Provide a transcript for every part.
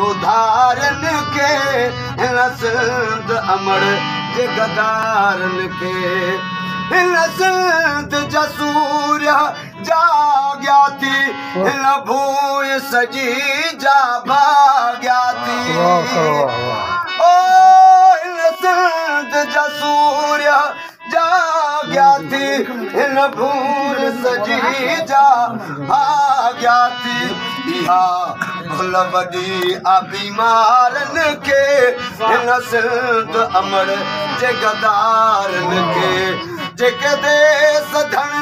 उधारन के हिन सिंध अमर जे गदारन के हिन सिंध जा सूर्य जाग्या थी हिन भूय सजी जा भाग्या थी ओ हिन सिंध जा सूर्य जाग्या थी हिन भूय सजी जा भाग्या थी इहा भुल वॾी आ बीमारन के हिन सिंध अमर जे गदारन के जेके देस धन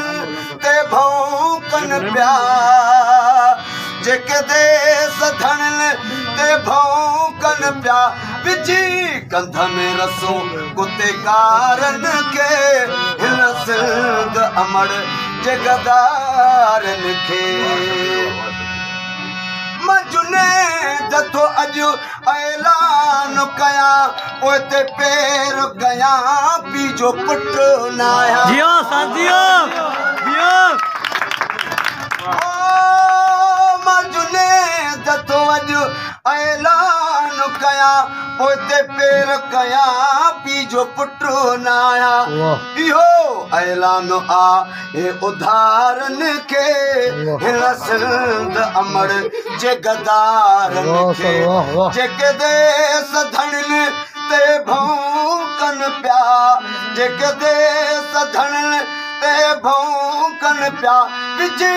ते भौंकन पिया जेके देस धन ते भौंकन पिया विझी कंध में रसो कुते कारन के हिन सिंध अमर जे गदारन के मजुने जथो अॼु ऐलान कया पोइ ते पेर कया पी जो पुट न आया जियो साथियो जियो मजुने जथो अॼु ऐलान कया पोइ ते पेर कया पी जो पुट न आया इहो ऐलान आ हे उधारन के हिन सिंध अमर जे गदारन के जेके देस धन ते भौंकन पिया जेके देस धन ते भौंकन पिया विझी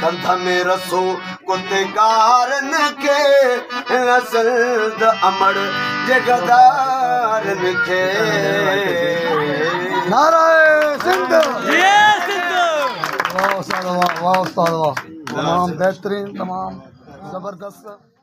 कंध में रसो कुते कारन के हिन सिंध अमर जे गदारन के नारायण सिंध ये सिंध वाह उस्ताद वाह तमाम बेहतरीन तमाम जबरदस्त